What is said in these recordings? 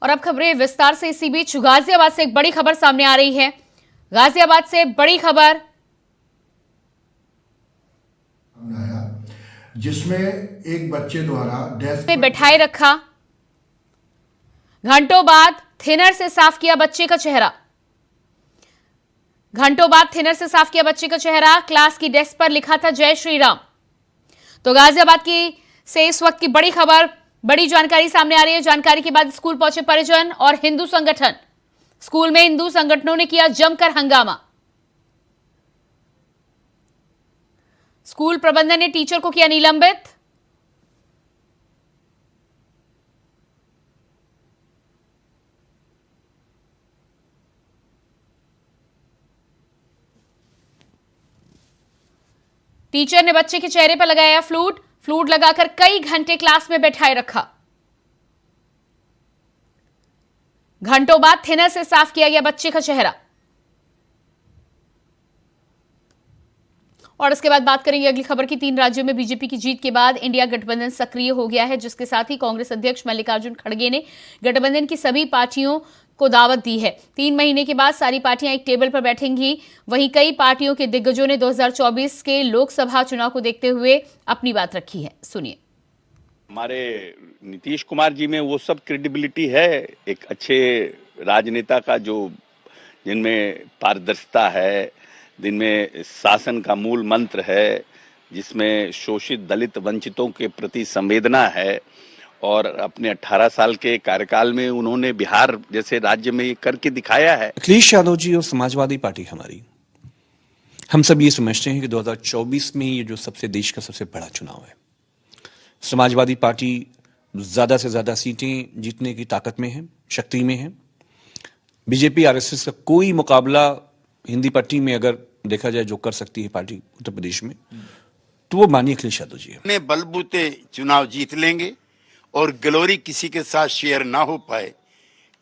और अब खबरें विस्तार से। इसी बीच गाजियाबाद से एक बड़ी खबर सामने आ रही है। गाजियाबाद से बड़ी खबर, जिसमें एक बच्चे द्वारा डेस्क पे बैठाए रखा, घंटों बाद थिनर से साफ किया बच्चे का चेहरा। घंटों बाद थिनर से साफ किया बच्चे का चेहरा। क्लास की डेस्क पर लिखा था जय श्री राम। तो गाजियाबाद की से इस वक्त की बड़ी खबर, बड़ी जानकारी सामने आ रही है। जानकारी के बाद स्कूल पहुंचे परिजन और हिंदू संगठन। स्कूल में हिंदू संगठनों ने किया जमकर हंगामा। स्कूल प्रबंधन ने टीचर को किया निलंबित। टीचर ने बच्चे के चेहरे पर लगाया फ्लूट लगाकर कई घंटे क्लास में बैठाए रखा। घंटों बाद थिनर से साफ किया गया बच्चे का चेहरा। और इसके बाद बात करेंगे अगली खबर की। 3 राज्यों में बीजेपी की जीत के बाद इंडिया गठबंधन सक्रिय हो गया है, जिसके साथ ही कांग्रेस अध्यक्ष मल्लिकार्जुन खड़गे ने गठबंधन की सभी पार्टियों को दावत दी है। 3 महीने के बाद सारी पार्टियां एक टेबल पर बैठेंगी। वहीं कई पार्टियों के दिग्गजों ने 2024 के लोकसभा चुनाव को देखते हुए अपनी बात रखी है। सुनिए। हमारे नीतीश कुमार जी में वो सब क्रेडिबिलिटी है, एक अच्छे राजनेता का, जो जिनमें पारदर्शिता है, जिनमें शासन का मूल मंत्र है, जिसमें शोषित दलित वंचितों के प्रति संवेदना है। और अपने 18 साल के कार्यकाल में उन्होंने बिहार जैसे राज्य में ये करके दिखाया है। अखिलेश यादव जी और समाजवादी पार्टी हमारी, हम सब ये समझते हैं कि 2024 में ये जो देश का सबसे बड़ा चुनाव है, समाजवादी पार्टी ज्यादा से ज्यादा सीटें जीतने की ताकत में है, शक्ति में है। बीजेपी आरएसएस का कोई मुकाबला हिंदी पट्टी में अगर देखा जाए जो कर सकती है पार्टी उत्तर प्रदेश में, तो वो माननीय अखिलेश यादव जी है। बलबूते चुनाव जीत लेंगे और ग्लोरी किसी के साथ शेयर ना हो पाए,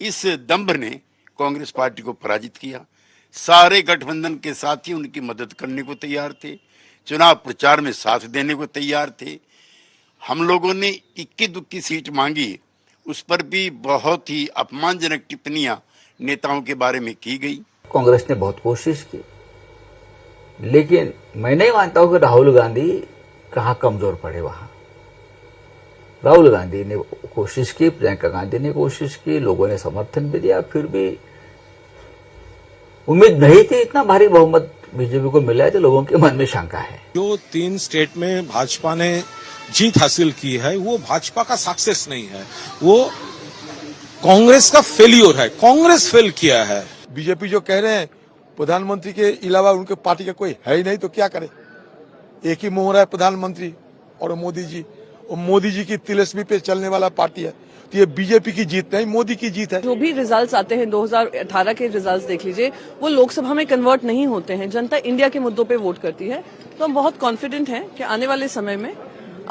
इस दंभ ने कांग्रेस पार्टी को पराजित किया। सारे गठबंधन के साथी उनकी मदद करने को तैयार थे, चुनाव प्रचार में साथ देने को तैयार थे। हम लोगों ने इक्की दुक्की सीट मांगी, उस पर भी बहुत ही अपमानजनक टिप्पणियां नेताओं के बारे में की गई। कांग्रेस ने बहुत कोशिश की, लेकिन मैं नहीं मानता हूं कि राहुल गांधी कहां कमजोर पड़े। वहां राहुल गांधी ने कोशिश की, प्रियंका गांधी ने कोशिश की, लोगों ने समर्थन भी दिया, फिर भी उम्मीद नहीं थी इतना भारी बहुमत बीजेपी को मिला है, तो लोगों के मन में शंका है। जो 3 स्टेट में भाजपा ने जीत हासिल की है, वो भाजपा का सक्सेस नहीं है, वो कांग्रेस का फेल्योर है। कांग्रेस फेल किया है। बीजेपी जो कह रहे हैं प्रधानमंत्री के अलावा उनके पार्टी का कोई है ही नहीं, तो क्या करे। एक ही मोहरा है प्रधानमंत्री और मोदी जी, और मोदी जी की तिलस्मी पे चलने वाला पार्टी है। तो ये बीजेपी की जीत नहीं, मोदी की जीत है। जो भी रिजल्ट्स आते हैं, 2018 के रिजल्ट्स देख लीजिए, वो लोकसभा में कन्वर्ट नहीं होते हैं। जनता इंडिया के मुद्दों पे वोट करती है। तो हम बहुत कॉन्फिडेंट हैं कि आने वाले समय में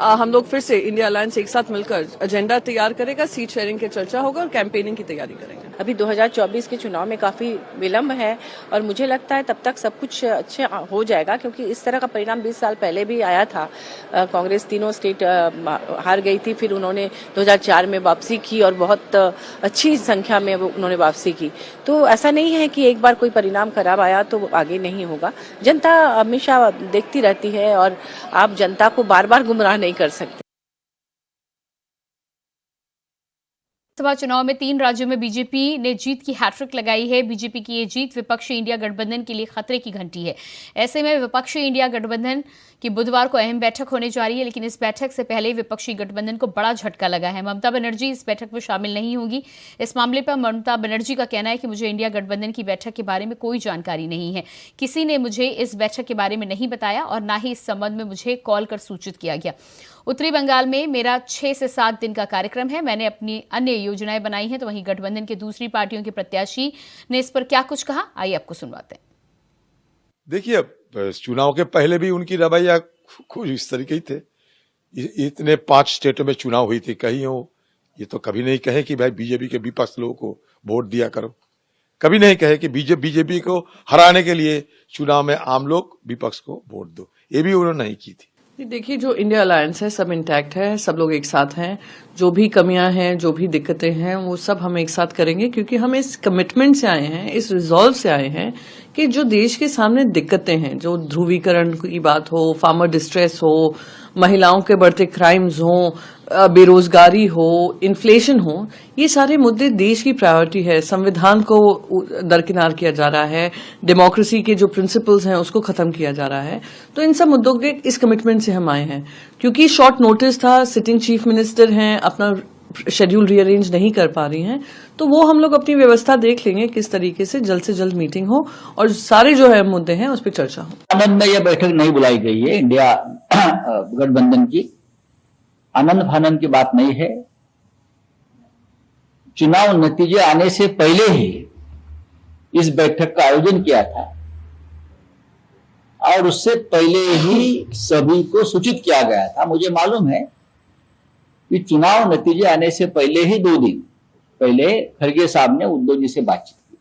हम लोग फिर से इंडिया अलायंस एक साथ मिलकर एजेंडा तैयार करेगा, सीट शेयरिंग की चर्चा होगा और कैंपेनिंग की तैयारी करेंगे। अभी 2024 के चुनाव में काफी विलंब है और मुझे लगता है तब तक सब कुछ अच्छा हो जाएगा, क्योंकि इस तरह का परिणाम 20 साल पहले भी आया था। कांग्रेस 3 स्टेट हार गई थी, फिर उन्होंने 2004 में वापसी की और बहुत अच्छी संख्या में उन्होंने वापसी की। तो ऐसा नहीं है कि एक बार कोई परिणाम खराब आया तो आगे नहीं होगा। जनता हमेशा देखती रहती है और आप जनता को बार बार गुमराह नहीं कर सकते। लोकसभा चुनाव में 3 राज्यों में बीजेपी ने जीत की हैट्रिक लगाई है। बीजेपी की ये जीत विपक्षी इंडिया गठबंधन के लिए खतरे की घंटी है। ऐसे में विपक्षी इंडिया गठबंधन की बुधवार को अहम बैठक होने जा रही है, लेकिन इस बैठक से पहले विपक्षी गठबंधन को बड़ा झटका लगा है। ममता बनर्जी इस बैठक में शामिल नहीं होगी। इस मामले पर ममता बनर्जी का कहना है कि मुझे इंडिया गठबंधन की बैठक के बारे में कोई जानकारी नहीं है, किसी ने मुझे इस बैठक के बारे में नहीं बताया और ना ही इस संबंध में मुझे कॉल कर सूचित किया गया। उत्तरी बंगाल में मेरा 6 से 7 दिन का कार्यक्रम है, मैंने अपनी अन्य योजनाएं बनाई हैं। तो वहीं गठबंधन के दूसरी पार्टियों के प्रत्याशी ने इस पर क्या कुछ कहा, आइए आपको सुनवाते हैं। देखिए, चुनाव के पहले भी उनकी रवैया कुछ इस तरीके ही थे। इतने 5 स्टेटों में चुनाव हुई थी, कहीं हो ये तो कभी नहीं कहे कि भाई बीजेपी के विपक्ष लोगों को वोट दिया करो। कभी नहीं कहे कि बीजेपी को हराने के लिए चुनाव में आम लोग विपक्ष को वोट दो। ये भी उन्होंने नहीं की थी। देखिए, जो इंडिया अलायंस है सब इंटैक्ट है, सब लोग एक साथ हैं। जो भी कमियां हैं, जो भी दिक्कतें हैं, वो सब हम एक साथ करेंगे, क्योंकि हम इस कमिटमेंट से आए हैं, इस रिजॉल्व से आए हैं कि जो देश के सामने दिक्कतें हैं, जो ध्रुवीकरण की बात हो, फार्मर डिस्ट्रेस हो, महिलाओं के बढ़ते क्राइम्स हो, बेरोजगारी हो, इन्फ्लेशन हो, ये सारे मुद्दे देश की प्रायोरिटी है। संविधान को दरकिनार किया जा रहा है, डेमोक्रेसी के जो प्रिंसिपल्स हैं उसको खत्म किया जा रहा है। तो इन सब मुद्दों के इस कमिटमेंट से हम आए हैं। क्योंकि शॉर्ट नोटिस था, सिटिंग चीफ मिनिस्टर हैं, अपना शेड्यूल रीअरेंज नहीं कर पा रही हैं, तो वो हम लोग अपनी व्यवस्था देख लेंगे किस तरीके से जल्द मीटिंग हो और सारे जो है मुद्दे हैं उस पर चर्चा हो। आनंद में यह बैठक नहीं बुलाई गई है इंडिया गठबंधन की। आनंद फानंद की बात नहीं है। चुनाव नतीजे आने से पहले ही इस बैठक का आयोजन किया था और उससे पहले ही सभी को सूचित किया गया था। मुझे मालूम है कि चुनाव नतीजे आने से पहले ही 2 दिन पहले खड़गे साहब ने उद्धव जी से बातचीत की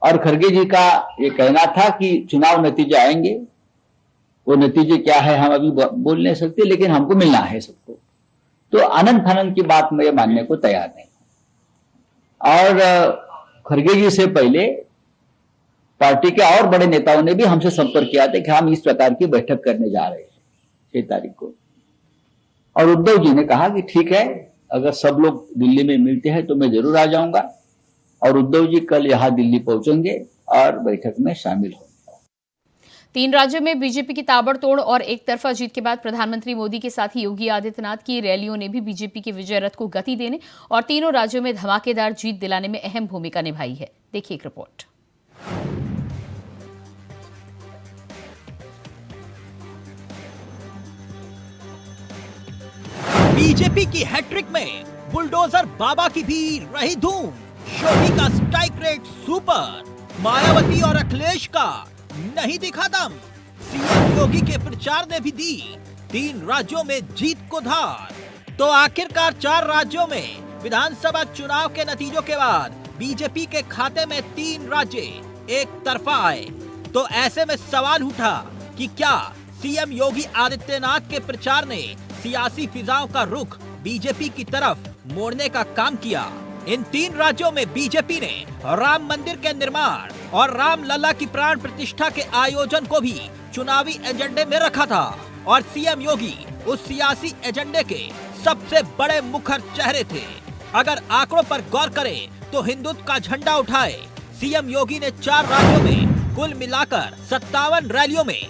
और खड़गे जी का ये कहना था कि चुनाव नतीजे आएंगे, वो नतीजे क्या है हम अभी बोल नहीं सकते, लेकिन हमको मिलना है सबको। तो आनंद फानंद की बात मैं मानने को तैयार नहीं। और खड़गे जी से पहले पार्टी के और बड़े नेताओं ने भी हमसे संपर्क किया था कि हम इस प्रकार की बैठक करने जा रहे हैं 6 तारीख को। और उद्धव जी ने कहा कि ठीक है, अगर सब लोग दिल्ली में मिलते हैं तो मैं जरूर आ जाऊंगा। और उद्धव जी कल यहां दिल्ली पहुंचेंगे और बैठक में शामिल होंगे। 3 राज्यों में बीजेपी की ताबड़तोड़ और एक तरफा जीत के बाद प्रधानमंत्री मोदी के साथ ही योगी आदित्यनाथ की रैलियों ने भी बीजेपी के विजय रथ को गति देने और तीनों राज्यों में धमाकेदार जीत दिलाने में अहम भूमिका निभाई है। देखिए एक रिपोर्ट। बीजेपी की हैट्रिक में बुलडोजर बाबा की भी रही धूम। योगी का स्ट्राइक रेट सुपर, मायावती और अखिलेश का नहीं दिखा दम। सीएम योगी के प्रचार ने भी दी 3 राज्यों में जीत को धार। तो आखिरकार 4 राज्यों में विधानसभा चुनाव के नतीजों के बाद बीजेपी के खाते में 3 राज्य एक तरफा आए। तो ऐसे में सवाल उठा कि क्या सीएम योगी आदित्यनाथ के प्रचार ने सियासी फिजाओं का रुख बीजेपी की तरफ मोड़ने का काम किया। इन 3 राज्यों में बीजेपी ने राम मंदिर के निर्माण और राम लला की प्राण प्रतिष्ठा के आयोजन को भी चुनावी एजेंडे में रखा था और सीएम योगी उस सियासी एजेंडे के सबसे बड़े मुखर चेहरे थे। अगर आंकड़ों पर गौर करें तो हिंदुत्व का झंडा उठाए सीएम योगी ने 4 राज्यों में कुल मिलाकर 57 रैलियों में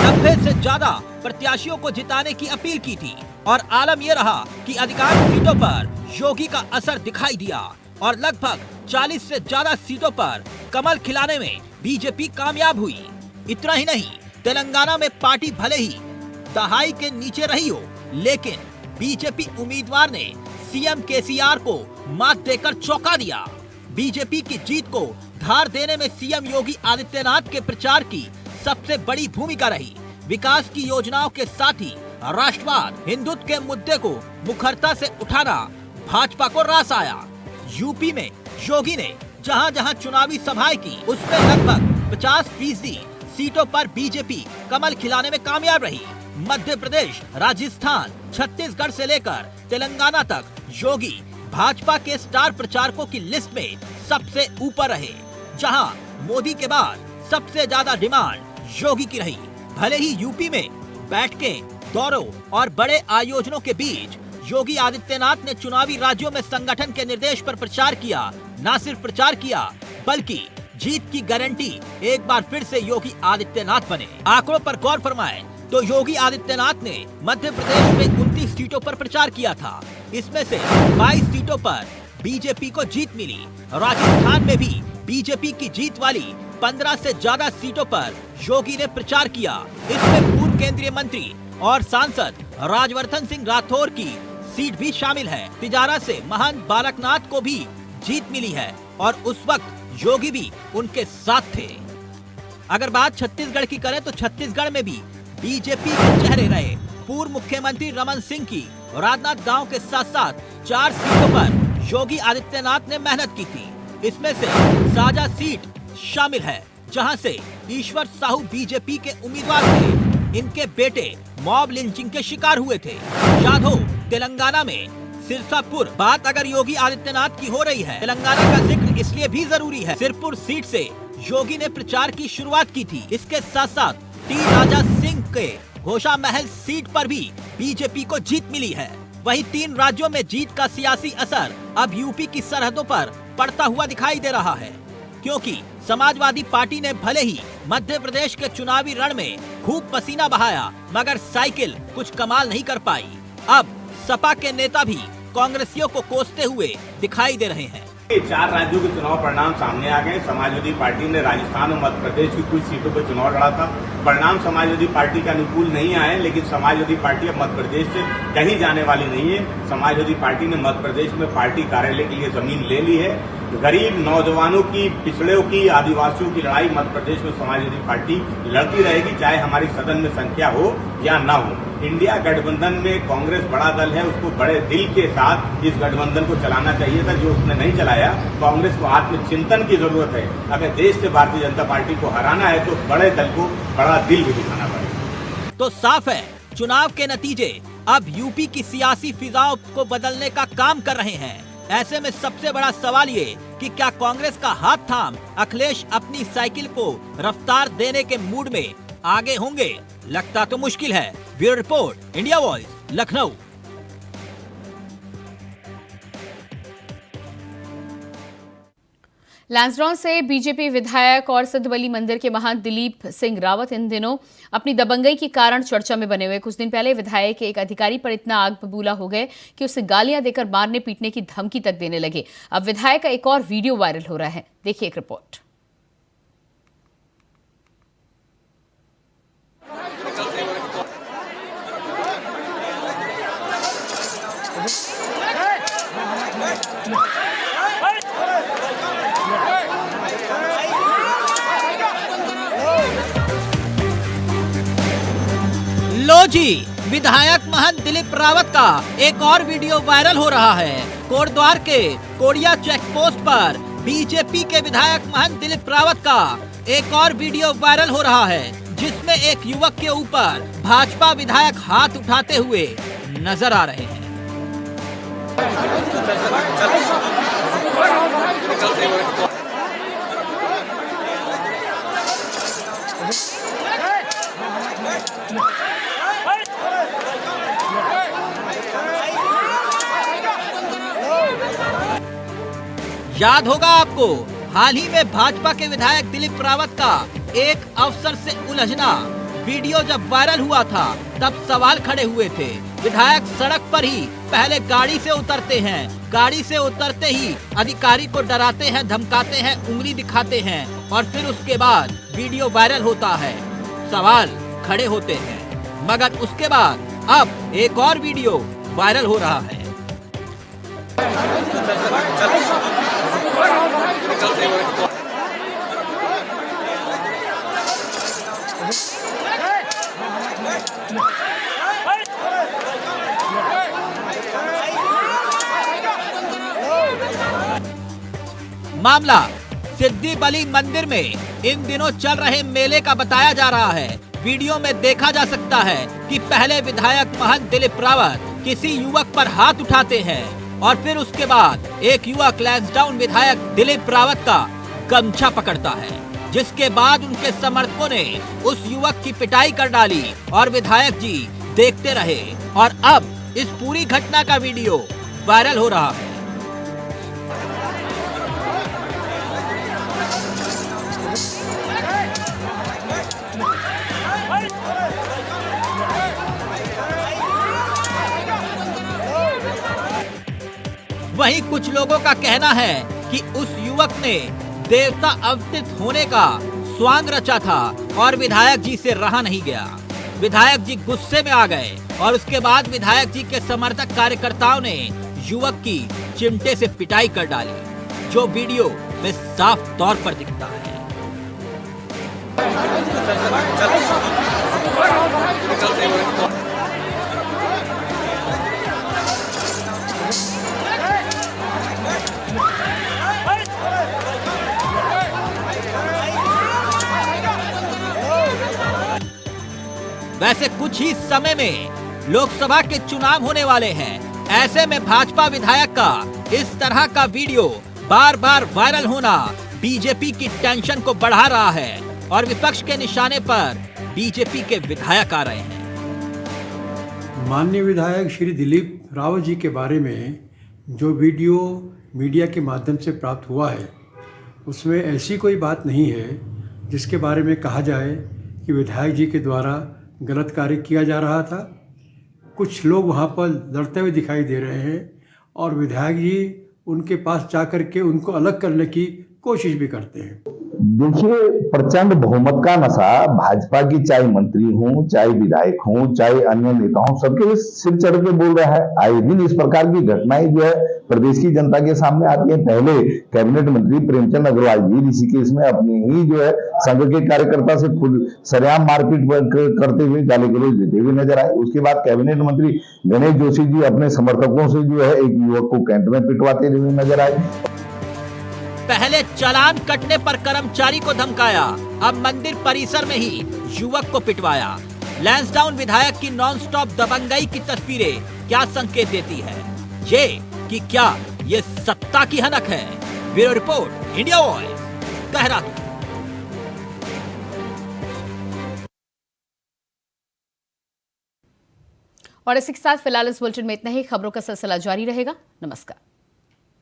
90 से ज्यादा प्रत्याशियों को जिताने की अपील की थी और आलम यह रहा कि अधिकांश सीटों पर योगी का असर दिखाई दिया और लगभग 40 से ज्यादा सीटों पर कमल खिलाने में बीजेपी कामयाब हुई। इतना ही नहीं, तेलंगाना में पार्टी भले ही दहाई के नीचे रही हो, लेकिन बीजेपी उम्मीदवार ने सीएम केसीआर को मात देकर चौंका दिया। बीजेपी की जीत को धार देने में सीएम योगी आदित्यनाथ के प्रचार की सबसे बड़ी भूमिका रही। विकास की योजनाओं के साथ ही राष्ट्रवाद, हिंदुत्व के मुद्दे को मुखरता से उठाना भाजपा को रास आया। यूपी में योगी ने जहां जहां चुनावी सभाएं की, उसमें लगभग 50% सीटों पर बीजेपी कमल खिलाने में कामयाब रही। मध्य प्रदेश, राजस्थान, छत्तीसगढ़ से लेकर तेलंगाना तक योगी भाजपा के स्टार प्रचारकों की लिस्ट में सबसे ऊपर रहे। जहां मोदी के बाद सबसे ज्यादा डिमांड योगी की रही। भले ही यूपी में बैठकें, दौरों और बड़े आयोजनों के बीच योगी आदित्यनाथ ने चुनावी राज्यों में संगठन के निर्देश पर प्रचार किया। न सिर्फ प्रचार किया बल्कि जीत की गारंटी एक बार फिर से योगी आदित्यनाथ बने। आंकड़ों पर गौर फरमाएं तो योगी आदित्यनाथ ने मध्य प्रदेश में 29 सीटों पर प्रचार किया था। इसमें से 22 सीटों पर बीजेपी को जीत मिली। राजस्थान में भी बीजेपी की जीत वाली 15 से ज्यादा सीटों पर योगी ने प्रचार किया। इसमें पूर्व केंद्रीय मंत्री और सांसद राजवर्धन सिंह राठौर की सीट भी शामिल है। तिजारा से महंत बालकनाथ को भी जीत मिली है और उस वक्त योगी भी उनके साथ थे। अगर बात छत्तीसगढ़ की करें तो छत्तीसगढ़ में भी बीजेपी के चेहरे रहे। पूर्व मुख्यमंत्री रमन सिंह की राजनांदगांव गांव के साथ साथ 4 सीटों पर योगी आदित्यनाथ ने मेहनत की थी। इसमें से साजा सीट शामिल है, जहां से ईश्वर साहू बीजेपी के उम्मीदवार थे। इनके बेटे मॉब लिंचिंग के शिकार हुए थे। जाधव तेलंगाना में सिरसापुर। बात अगर योगी आदित्यनाथ की हो रही है, तेलंगाना का जिक्र इसलिए भी जरूरी है। सिरपुर सीट से योगी ने प्रचार की शुरुआत की थी। इसके साथ साथ टी राजा सिंह के घोषा महल सीट पर भी बीजेपी को जीत मिली है। वहीं 3 राज्यों में जीत का सियासी असर अब यूपी की सरहदों पर पड़ता हुआ दिखाई दे रहा है, क्योंकि समाजवादी पार्टी ने भले ही मध्य प्रदेश के चुनावी रण में खूब पसीना बहाया, मगर साइकिल कुछ कमाल नहीं कर पाई। अब सपा के नेता भी कांग्रेसियों को कोसते हुए दिखाई दे रहे हैं। 4 राज्यों के चुनाव परिणाम सामने आ गए। समाजवादी पार्टी ने राजस्थान और मध्य प्रदेश की कुछ सीटों पर चुनाव लड़ा था। परिणाम समाजवादी पार्टी के अनुकूल नहीं आए, लेकिन समाजवादी पार्टी अब मध्य प्रदेश से कहीं जाने वाली नहीं है। समाजवादी पार्टी ने मध्य प्रदेश में पार्टी कार्यालय के लिए जमीन ले ली है। गरीब नौजवानों की, पिछड़ों की, आदिवासियों की लड़ाई मध्य प्रदेश में समाजवादी पार्टी लड़ती रहेगी, चाहे हमारी सदन में संख्या हो या न हो। इंडिया गठबंधन में कांग्रेस बड़ा दल है, उसको बड़े दिल के साथ इस गठबंधन को चलाना चाहिए था, जो उसने नहीं चलाया। कांग्रेस को आत्मचिंतन की जरूरत है। अगर देश से भारतीय जनता पार्टी को हराना है तो बड़े दल को बड़ा दिल भी दिखाना पड़ेगा। तो साफ है, चुनाव के नतीजे अब यूपी की सियासी फिजाओं को बदलने का काम कर रहे हैं। ऐसे में सबसे बड़ा सवाल ये कि क्या कांग्रेस का हाथ थाम अखिलेश अपनी साइकिल को रफ्तार देने के मूड में आगे होंगे? लगता तो मुश्किल है। Bureau report, India voice, Lucknow. Lansdowne से बीजेपी विधायक और सिद्धबली मंदिर के महंत दिलीप सिंह रावत इन दिनों अपनी दबंगई के कारण चर्चा में बने हुए। कुछ दिन पहले विधायक एक अधिकारी पर इतना आग बबूला हो गए कि उसे गालियां देकर मारने पीटने की धमकी तक देने लगे। अब विधायक का एक और वीडियो वायरल हो रहा है, देखिए एक रिपोर्ट। लो जी, विधायक महंत दिलीप रावत का एक और वीडियो वायरल हो रहा है। कोटद्वार के कोड़िया चेक पोस्ट पर बीजेपी के विधायक महंत दिलीप रावत का एक और वीडियो वायरल हो रहा है, जिसमें एक युवक के ऊपर भाजपा विधायक हाथ उठाते हुए नजर आ रहे हैं। याद होगा आपको, हाल ही में भाजपा के विधायक दिलीप रावत का एक अफसर से उलझना वीडियो जब वायरल हुआ था, तब सवाल खड़े हुए थे। विधायक सड़क पर ही पहले गाड़ी से उतरते हैं, गाड़ी से उतरते ही अधिकारी को डराते हैं, धमकाते हैं, उंगली दिखाते हैं और फिर उसके बाद वीडियो वायरल होता है, सवाल खड़े होते हैं। मगर उसके बाद अब एक और वीडियो वायरल हो रहा है। मामला सिद्धबली मंदिर में इन दिनों चल रहे मेले का बताया जा रहा है। वीडियो में देखा जा सकता है कि पहले विधायक महंत दिलीप रावत किसी युवक पर हाथ उठाते हैं और फिर उसके बाद एक युवक लैंसडाउन विधायक दिलीप रावत का गमछा पकड़ता है, जिसके बाद उनके समर्थकों ने उस युवक की पिटाई कर डाली और विधायक जी देखते रहे और अब इस पूरी घटना का वीडियो वायरल हो रहा है। वहीं कुछ लोगों का कहना है कि उस युवक ने देवता अवतरित होने का स्वांग रचा था और विधायक जी से रहा नहीं गया। विधायक जी गुस्से में आ गए और उसके बाद विधायक जी के समर्थक कार्यकर्ताओं ने युवक की चिमटे से पिटाई कर डाली, जो वीडियो में साफ तौर पर दिखता है। वैसे कुछ ही समय में लोकसभा के चुनाव होने वाले हैं। ऐसे में भाजपा विधायक का इस तरह का वीडियो बार बार वायरल होना बीजेपी की टेंशन को बढ़ा रहा है और विपक्ष के निशाने पर बीजेपी के विधायक आ रहे हैं। माननीय विधायक श्री दिलीप रावत जी के बारे में जो वीडियो मीडिया के माध्यम से प्राप्त हुआ है, उसमें ऐसी कोई बात नहीं है जिसके बारे में कहा जाए कि विधायक जी के द्वारा गलत कार्य किया जा रहा था। कुछ लोग वहाँ पर लड़ते हुए दिखाई दे रहे हैं और विधायक जी उनके पास जाकर के उनको अलग करने की कोशिश भी करते हैं। देखिए, प्रचंड बहुमत का नशा भाजपा की, चाहे मंत्री हूं, चाहे विधायक हूं, चाहे अन्य नेता हूं, सबके सिर चढ़ के बोल रहा है। आए दिन इस प्रकार की घटनाएं जो है प्रदेश की जनता के सामने आती है। पहले कैबिनेट मंत्री प्रेमचंद अग्रवाल जी ऋषिकेश में अपने ही जो है संघ के कार्यकर्ता से खुद सरेआम मारपीट करते हुए, गाली गलौज देते हुए नजर आए। उसके बाद कैबिनेट मंत्री गणेश जोशी जी अपने समर्थकों से जो है एक युवक को कैंट में पिटवाते हुए नजर आए। पहले चालान कटने पर कर्मचारी को धमकाया, अब मंदिर परिसर में ही युवक को पिटवाया। लैंसडाउन विधायक की नॉनस्टॉप दबंगई की तस्वीरें क्या संकेत देती है? ये कि क्या ये सत्ता की हनक है? Bureau report, India voice, Dehradun. और इसी के साथ फिलहाल इस बुलेटिन में इतना ही। खबरों का सिलसिला जारी रहेगा। नमस्कार।